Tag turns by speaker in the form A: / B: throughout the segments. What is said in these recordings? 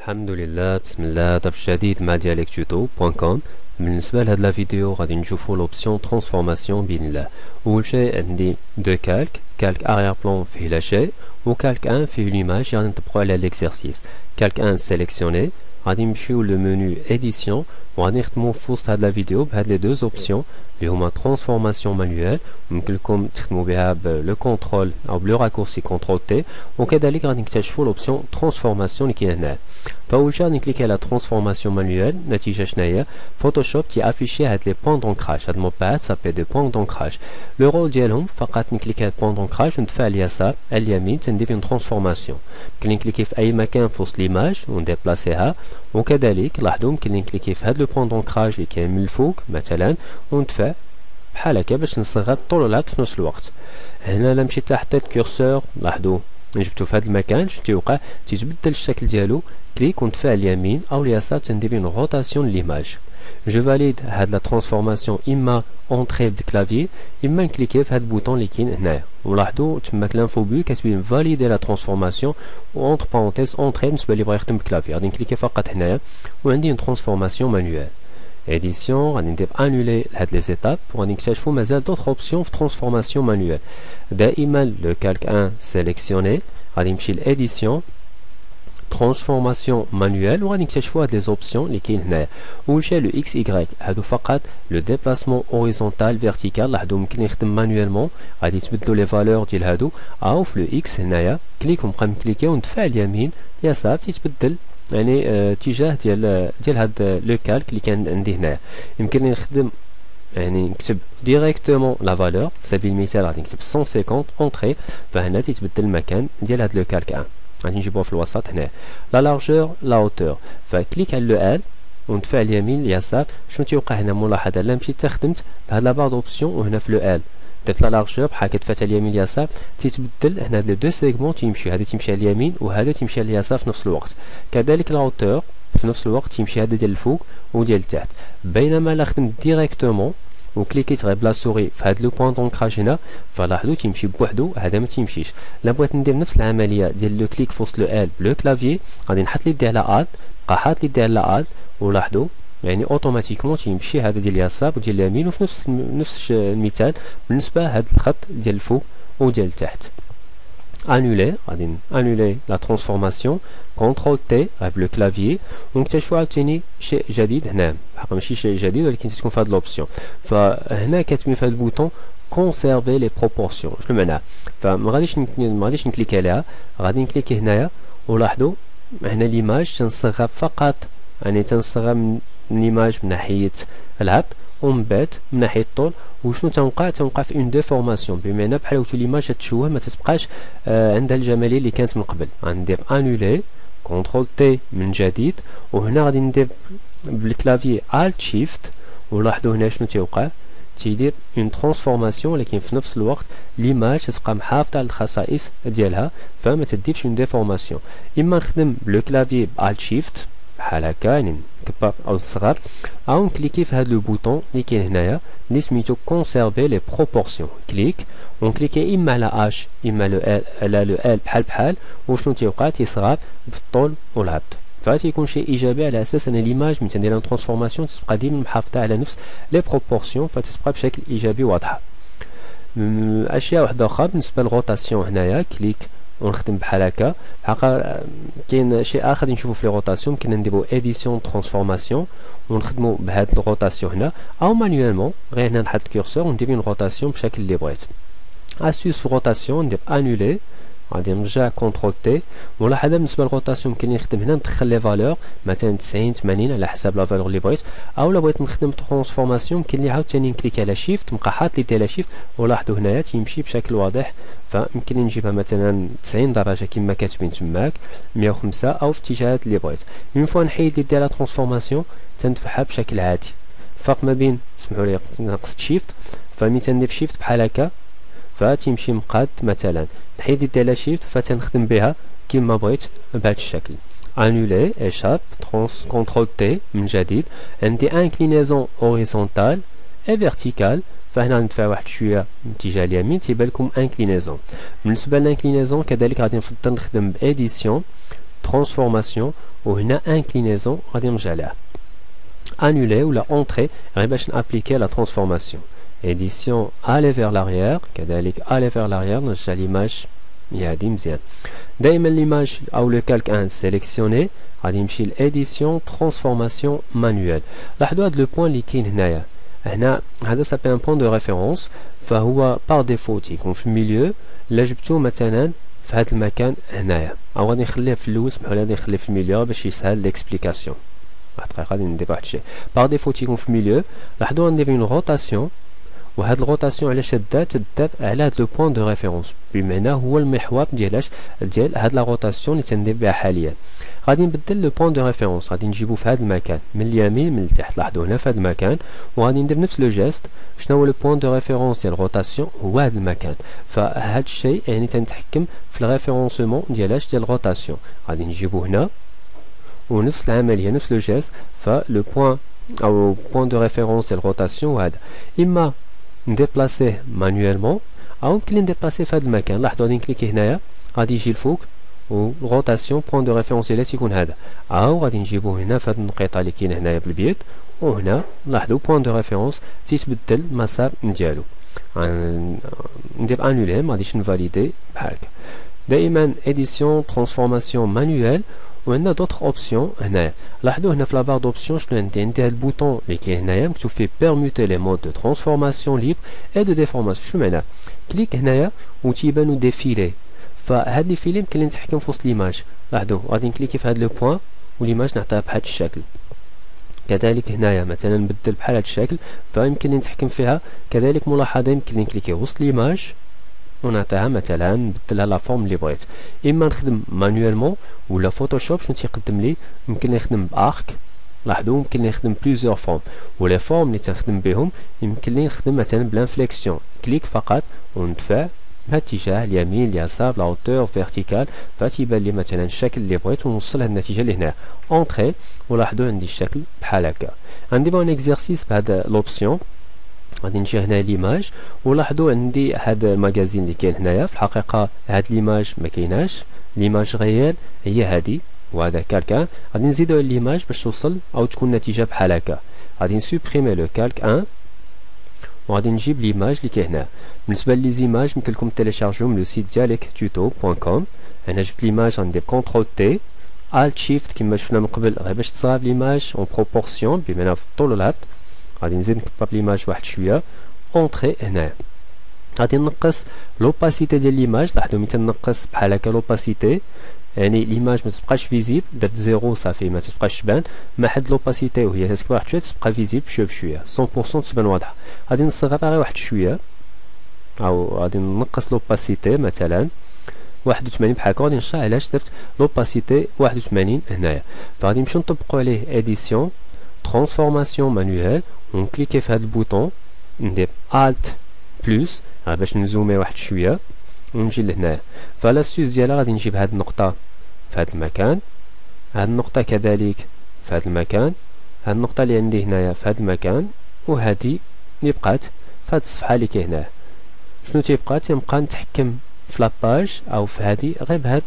A: الحمد لله بسم الله طرف جديد مع dialectuto.com. بالنسبة لهاد لا فيديو غادي نشوفو لوبسيون ترانسفورماسيون بإذن الله. أول شيء عندي دو كالك أريير بلان فيه لا شيء وكالك ان فيه ليماج غادي نطبقو على ليكزارسيس. كالك ان سيليكسيوني غادي نمشيو لو منو اديسيون وغادي نخدمو في وسط هاد لا فيديو بهاد لي دو اوبسيون اللي هما ترانسفورماسيون مانيوال ممكن لكم تخدموا بها بلو كونترول او بلو راكورسي كونترول تي، وكذلك غادي نكتشفوا لوبسيون ترانسفورماسيون اللي كاينه هنا. فاول شيء غادي نكليكي على ترانسفورماسيون مانيوال. النتيجه شناهي؟ فوتوشوب تي افيشي هاد لي بوين دونكراج، هاد الموبات صافي دو بوين دونكراج. لو رول ديالهم فقط نكليكي على بوين دونكراج وندفع اليسار اليمين تندير اون ترانسفورماسيون. ممكن نكليكي في اي مكان في وسط ليماج ونديبلاسيها، وكذلك لاحظوا ممكن نكليكي في هاد لو بوين دونكراج اللي كاين من الفوق مثلا وندفع بحال هكا باش نصغر طول العرض في نفس الوقت. هنا الا مشيت حطيت كورسور لاحظوا جبتو في هذا المكان شنو تيوقع؟ تيتبدل الشكل ديالو. كليك وندفع اليمين او اليسار تندير اون روتاسيون ليماج. جو فاليد هاد لا ترانسفورماسيون اما اونطري بالكلافي اما نكليكي في هاد البوطون اللي كاين هنايا، ولاحظوا تماك لانفو بو كتبين فاليدي لا ترانسفورماسيون اونتر بارونتيز اونطري بالنسبه اللي بغا يخدم بالكلافي. غادي نكليكي فقط هنايا وعندي اون ترانسفورماسيون مانيوال. Édition, غادي ندير annuler هاد لي زيتاب وغادي نكتشفو مازال d'autres options في transformation manuelle. دائما لو كالك 1 sélectionné غادي نمشي لإديسيون transformation manuelle وغادي نكتشفو هاد لي زوبسيون اللي كاين هنايا. أول شي لو إكس إيكغيك هادو فقط لو ديبلاسمون هوريزونتال فيرتيكال، لاحظو ممكن يخدم مانيوالمون غادي يتبدلو لي فالور ديال هادو، أو في لو إكس هنايا كليك ونبقى نكليكي وندفع اليمين اليسار تيتبدل يعني اتجاه ديال هاد لو كالك اللي كان عندي هنايا. يمكن نخدم يعني نكتب ديريكتومون لا فالور. على سبيل المثال غادي نكتب 150 اونطري، فهنا تيتبدل المكان ديال هاد لو كالك 1. غادي نجيبوها في الوسط هنايا. لا لارجور لا هوتور، فكليك على لو ال وندفع اليمين اليسار. شنو تيوقع هنا؟ ملاحظه لا مشيت خدمت بهاد لا بار دوبسيون وهنا في لو ال درت لا لارجور بحال كتفات اليمين اليسار تيتبدل هنا لي دو سيغمون تيمشيو، هذا تيمشي على اليمين وهذا تيمشي على اليسار في نفس الوقت. كذلك لا هوتور في نفس الوقت تيمشي هذا ديال الفوق وديال التحت. بينما لا خدمت ديريكتومون وكليكيت غير بلا سوري في هاد لو بوين دونكراج هنا فلاحظوا تيمشي بوحدو، هذا ما تيمشيش. لا بغيت ندير نفس العمليه ديال لو كليك في وسط لو ال بلو كلافيي غادي نحط ليدي على اد، بقى حاط ليدي على اد ولاحظوا يعني اوتوماتيكمون تيمشي هذا ديال اليسار وديال اليمين. وفي نفس المثال بالنسبه هاد الخط ديال الفوق وديال التحت. انولي غادي انولي لا ترانسفورماسيون كونترول تي بلو كلافيي ونكتشفوا عاوتاني شيء جديد هنا، حقا ماشي شيء جديد ولكن تكون في هاد لوبسيون. فهنا كتبين في هاد البوطون كونسيرفي لي بروبورسيون. شنو معناها؟ فما غاديش نكليك عليها، غادي نكليكي هنايا ولاحظوا هنا ليماج تنصغر فقط، يعني تنصغر من ليماج من ناحيه العرض ومن بعد من ناحيه الطول. وشنو تنوقع في اون ديفورماسيون، بمعنى بحال وتو ليماج تتشوه ما تتبقاش عندها الجماليه اللي كانت من قبل. غندير انولي كونترول تي من جديد وهنا غادي ندير بالكلافي الت شيفت ولاحظوا هنا شنو تيوقع تيدير اون ترانسفورماسيون ولكن في نفس الوقت ليماج تتبقى محافظه على الخصائص ديالها فما تديرش اون ديفورماسيون. اما نخدم بلو كلافي الت شيفت بحال هكا يعني نكبر او نصغر، او نكليكي في هذا لو بوطون اللي كاين هنايا اللي سميتو كونسيرفي لي بروبورسيون. كليك ونكليكي اما على اش اما على لو ال بحال وشنو تيوقع تيصغر بالطول والعرض. فتيكون شيء ايجابي على اساس ان ليماج من تندير لها ترانسفورماسيون تبقى ديما محافظه على نفس لي بروبورسيون فتتبقى بشكل ايجابي واضحه. اشياء واحده اخرى بالنسبه للروتاسيون هنايا كليك ونخدم بحال هكا. حقا كاين شيء اخر نشوفو في لي روتاسيون يمكن نديرو اديسيون ترانسفورماسيون ونخدمو بهاد الروتاسيون هنا او مانيوالمون غير هنا نحط الكورسور وندير اون روتاسيون بشكل اللي بغيت. اسيوس في روتاسيون ندير انولي غادي نرجع كونترول تي. ملاحظه بالنسبه للروتاسيون يمكن نخدم هنا ندخل لي فالور مثلا 90 80 على حسب لا فالور اللي بغيت، او لا بغيت نخدم ترانسفورماسيون يمكن لي عاوتاني نكليك على شيفت نبقى حاط ليدي على شيفت ولاحظوا هنايا تيمشي بشكل واضح. فيمكن نجيبها مثلا 90 درجه كما كاتبين تماك 105 او في الاتجاهات اللي بغيت. اون فوا نحيد ليدي على ترانسفورماسيون تندفعها بشكل عادي. الفرق ما بين سمحوا لي ناقص شيفت فملي تندير شيفت بحال هكا فتيمشي مقاد مثلا نحيد يدي على شيفت فتنخدم بها كما بغيت بهذا الشكل. انولي اشاب كونترول تي من جديد. عندي انكلينيزون هوريزونتال اي فيرتيكال، فهنا ندفع واحد شويه من اتجاه اليمين تيبان لكم انكلينيزون. بالنسبه للانكلينيزون كذلك غادي نفضل نخدم باديسيون transformation وهنا inclinaison غادي نرجع لها annuler ou la entrer غير باش نابليكي la transformation édition aller vers l'arrière كذلك aller vers l'arrière نرجع l'image هادي مزيان دائما l'image او le calque 1 sélectionné غادي نمشي l'édition transformation manuelle لاحظوا هذا لو بوين اللي كاين هنايا هنا هذا سابي ان بوين دو ريفيرونس فهو بار ديفو تيكون في الميليو الا جبتو مثلا في هذا المكان هنايا او غادي نخليه في الاول سمحوا لي غادي نخليه في الميليو باش يسهل ليكسبليكاسيون واحد دقيقه غادي ندير واحد الشيء بار ديفو تيكون في الميليو لاحظوا غندير اون روتاسيون وهاد الروتاسيون علاش دات على هاد لو بوين دو ريفيرونس بمعنى هو المحور ديال هاد لا روتاسيون اللي تندير بها حاليا غادي نبدل لو بوين دو ريفيرونس غادي نجيبو في هاد المكان من اليمين من التحت لاحظوا هنا في هاد المكان وغادي ندير نفس لو جيست شنو هو لو بوين دو ريفيرونس ديال الروتاسيون هو هاد المكان فهاد الشيء يعني تنتحكم في الريفيرونسمون ديال الروتاسيون غادي نجيبو هنا ونفس العمليه نفس لو جيست فلو بوين او بوين دو ريفيرونس ديال الروتاسيون هذا اما نديبلاسيه مانيوالمون او يمكن لي نديبلاسيه في هذا المكان لاحظوا غادي نكليكي هنايا غادي يجي الفوق و روتاسيون بوين دو ريفيرونس ديالها تيكون هذا او غادي نجيبوه هنا في هذه النقيطه اللي كاينه هنايا بالبيض وهنا لاحظوا بوين دو ريفيرونس تيتبدل المسار ديالو ندير انولي ما غاديش نفاليدي بحال هكا دائما اديسيون ترانسفورماسيون مانيوال وعندنا دوطخ اوبسيون هنايا لاحظوا هنا في لا بار دوبسيون شنو عندي هاد البوطون اللي كاين هنايا مكتوب فيه بيرموتي لي مود دو ترانسفورماسيون ليبر اي دو ديفورماسيون شنو معناه كليك هنايا وتيبانو ديفيلي فهاد لي فيلي يمكن لي نتحكم في وسط ليماج لاحظوا غادي نكليكي في هاد لو بوين وليماج نعطيها بهاد الشكل كذلك هنايا مثلا نبدل بحال هاد الشكل فيمكن لي نتحكم فيها كذلك ملاحظه يمكن لي نكليكي وسط ليماج ونعطيها مثلا نبدلها لا فورم اللي بغيت اما نخدم مانيوالمون ولا فوتوشوب شنو تيقدم لي يمكن نخدم بارك لاحظوا يمكن نخدم بليزيور فورم ولا فورم اللي تنخدم بهم يمكن لي نخدم مثلا بلانفليكسيون كليك فقط وندفع باتجاه اليمين اليسار لا هوتور فيرتيكال فتيبان لي مثلا الشكل اللي بغيت ونوصل هاد النتيجه اللي هنا اونطري ولاحظوا عندي الشكل بحال هكا عندي بون اكزرسيس بهاد لوبسيون غادي نجي هنا ليماج ولاحظوا عندي هاد الماغازين اللي كاين هنايا في الحقيقه هاد ليماج ما كايناش ليماج غيال هي هادي وهذا كالك غادي نزيدو على ليماج باش توصل او تكون النتيجه بحال هكا غادي نسوبريمي لو كالك 1 وغادي نجيب ليماج اللي كاين هنا بالنسبه لي زيماج ممكن لكم تيليشارجيوهم لو سيت ديالك tuto.com انا جبت ليماج غندير كونترول تي الت شيفت كما شفنا من قبل غير باش تصايب ليماج اون بروبورسيون بمعنى في الطول والعرض غادي نزيد نكبر ليماج واحد شويه اونطري هنايا غادي نقص لوباسيتي ديال ليماج لاحظوا ملي تنقص بحال هكا لوباسيتي يعني ليماج ما تبقاش فيزيبل درت زيرو صافي ما تبقاش تبان مع حد لوباسيتي وهي تكبر واحد شويه تبقى فيزيبل بشويه بشويه 100% تبان واضحه غادي نصغرها غير واحد شويه او غادي نقص لوباسيتي مثلا 81 بحال هكا غادي نشرح علاش درت لوباسيتي 81 هنايا فغادي نمشيو نطبقوا عليه اديسيون ترانسفورماسيون مانيوال ونكليكي في هذا البوطون ندير الت بلس باش نزومي واحد شويه ونجي لهنايا فلاستيوس ديالها غادي نجيب هاد النقطه في هاد المكان هاد النقطه كذلك في هاد المكان هاد النقطه اللي عندي هنايا في هاد المكان وهادي اللي بقات في هاد الصفحه اللي كاين هنايا شنو تيبقى نتحكم في لاباج او في هادي غير بهاد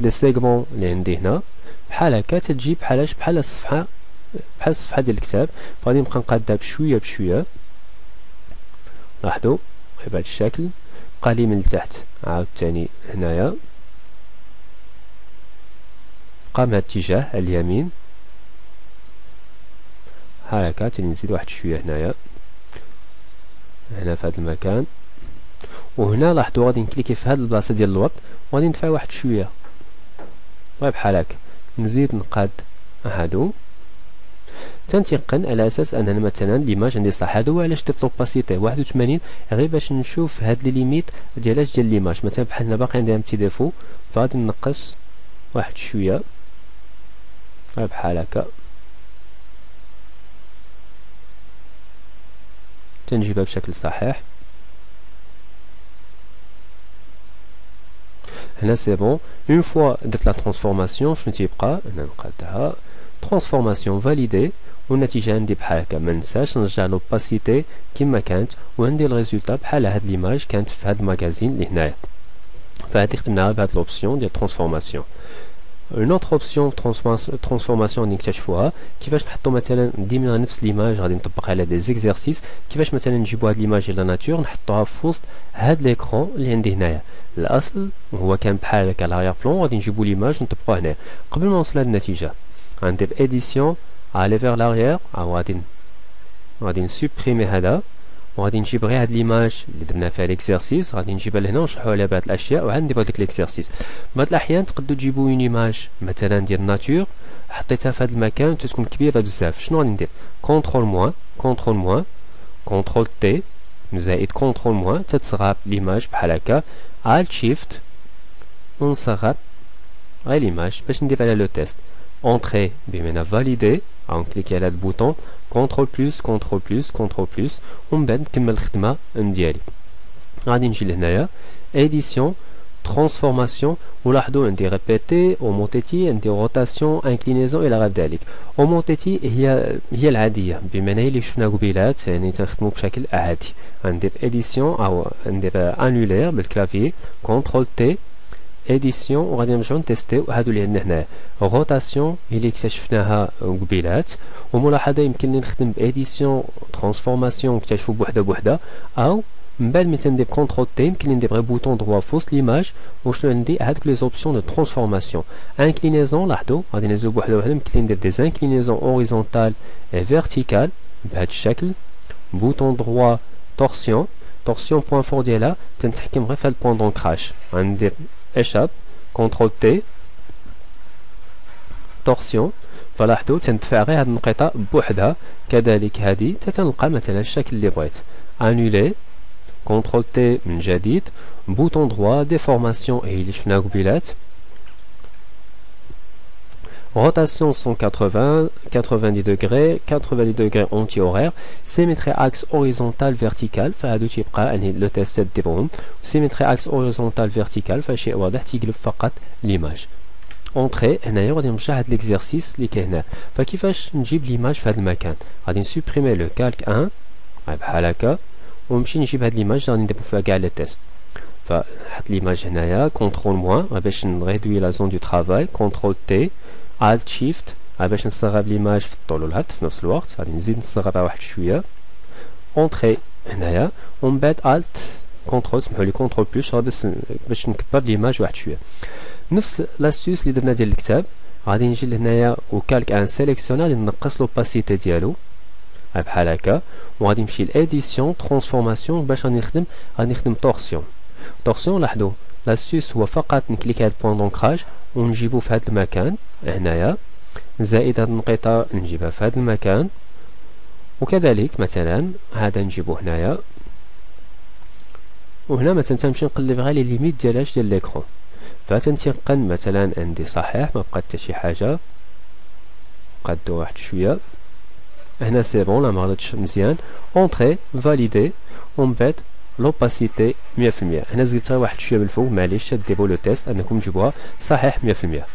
A: لي سيغمون اللي عندي هنا بحال هكا تتجي بحال الصفحه ديال الكتاب فغادي نبقى نقادها بشويه بشويه لاحظوا بهذا الشكل بقى لي من التحت عاوتاني هنايا بقى من الاتجاه اليمين بحال هكا تاني نزيد واحد شويه هنايا هنا في هذا المكان وهنا لاحظوا غادي نكليكي في هذه البلاصه ديال الوسط وغادي ندفع واحد شويه بحال هكا نزيد نقاد هادو تنتقن على اساس اننا مثلا ليماج عندي صح هذا هو علاش درت لوباسيتي 81 غير باش نشوف هاد لي ليميت ديال ليماج مثلا بحال هنا باقي عندي بتي ديفو فغادي نقص واحد شويه بحال هكا تنجيبها بشكل صحيح هنا سي بون اون فوا درت لا ترانسفورماسيون شنو تيبقى هنا نقادها ترانسفورماسيون فاليدي والنتيجه عندي بحال هكا ما ننساش نرجع لوباسيتي كما كانت وعندي الريزولطا بحال هاد ليماج كانت في هاد الماغازين اللي هنايا فهادي خدمناها بهاد لوبسيون ديال ترانسفورماسيون. اون اوتر اوبسيون ترانسفورماسيون اللي نكتشفوها كيفاش نحطو مثلا ديما نفس ليماج غادي نطبق على دي زيكزارسيس، كيفاش مثلا نجيبو هاد ليماج ديال لا ناتور نحطوها في وسط هاد ليكرون اللي عندي هنايا. الاصل هو كان بحال هكا لاغير بلون، غادي نجيبو ليماج ونطبقوها هنا. قبل ما نوصل لهاد النتيجه غندير اديسيون علي فيغ لاغير، غادي نسوبريمي هذا وغادي نجيب غير هاد ليماج اللي درنا فيها ليكزارسيس، غادي نجيبها لهنا ونشرحو عليها بهاد الاشياء وعاد نديرو هاديك ليكزارسيس. بعض الاحيان تقدروا تجيبوا اون ايماج مثلا ديال ناتور حطيتها في هاد المكان تكون كبيره بزاف، شنو غادي ندير؟ كونترول موان كونترول تي زائد كونترول موان تتصغر ليماج بحال هكا، الت شيفت ونصغر غير ليماج باش ندير عليها لو تيست. اونطري بمعنى فاليدي، غنكليكي على هاد البوطون كونترول بلس ومن بعد نكمل الخدمه ديالي. غادي نجي لهنايا اديسيون ترانسفورماسيون، ولاحظوا عندي ريبيتي اومونتيتي، عندي روتاسيون انكلينيزون الى غير ذلك. اومونتيتي هي العاديه بمعنى هي اللي شفنا قبيلات، يعني تنخدموا بشكل عادي. غندير اديسيون او ندير انولير بالكلافي كونترول تي اديسيون وغادي نرجعو نتيستيو هادو اللي عندنا هنايا. روتاسيون هي اللي اكتشفناها قبيلات، وملاحظه يمكن لي نخدم باديسيون ترانسفورماسيون نكتشفو بوحده او من بعد ملي تندير كونترول تي يمكن لي ندير غير بوطون دروا فوسط ليماج وشنو عندي هادوك لي زوبسيون دو ترانسفورماسيون. انكلينيزون لاحظوا غادي نهزو بوحده يمكن لي ندير دي انكلينيزون اوريزونتال اي فيرتيكال بهاد الشكل. بوطون دروا تورسيون بوين فور ديالها تنتحكم غير في هاد البوين دونكراج، غندير échappe كونترول تي تورسيون، فلاحظوا تندفع غير هاد النقيطه بوحدها. كذلك هادي تتنلقى مثلا الشكل اللي بغيت. انولي كونترول تي من جديد، بوطون دروا ديفورماسيون هي اللي شفنا قبيلات، rotation 180 90 degrés 90 degrés anti-horaire، symétrie axe horizontal vertical فهادو تيبقى يعني لو تيست ديرهم. symétrie axe horizontal vertical فشيء واضح تيقلب فقط ليماج. اونطري هنايا غادي نرجع هاد ليكزارسيس اللي كاين هنا. فكيفاش نجيب ليماج في هاد المكان؟ غادي نسوبريمي لو كالك 1 بحال هكا ونمشي نجيب هاد ليماج غادي نديرو فيها كاع لي تيست. فحط ليماج هنايا كونترول موان باش نريدوي لا زون دو ترافاي، كونترول تي الت شيفت باش نصغر ليماج في الطول والعرض في نفس الوقت. غادي نزيد نصغرها واحد شويه. اونطري هنايا ومن بعد الت كونترول سمحوا لي كونترول بلس باش نكبر ليماج واحد شويه. نفس لاستيوس اللي درنا ديال الكتاب غادي نجي لهنايا وكالك ان سيليكسيونر غادي نقص لوباسيتي ديالو بحال هكا، وغادي نمشي لاديسيون ترانسفورماسيون باش غادي نخدم تورسيون. لاحظوا لاستيوس هو فقط نكليك هاد البوين دونكراج ونجيبو في هاد المكان هنايا، زائد هاد النقيطه نجيبها في هاد المكان، وكذلك مثلا هذا نجيبو هنايا، وهنا مثلا تنمشي نقلب غير لي ليميت ديال ليكرون. فتنتيقن مثلا عندي صحيح ما بقات حتى شي حاجه، نقادو واحد شويه هنا سي بون لا ما غلطتش مزيان. اونطري فاليدي ومن بعد لوباسيتي 100%. هنا زدت غير واحد شويه من الفوق معليش ديروا لو تيست انكم تجيبوها صحيح 100%.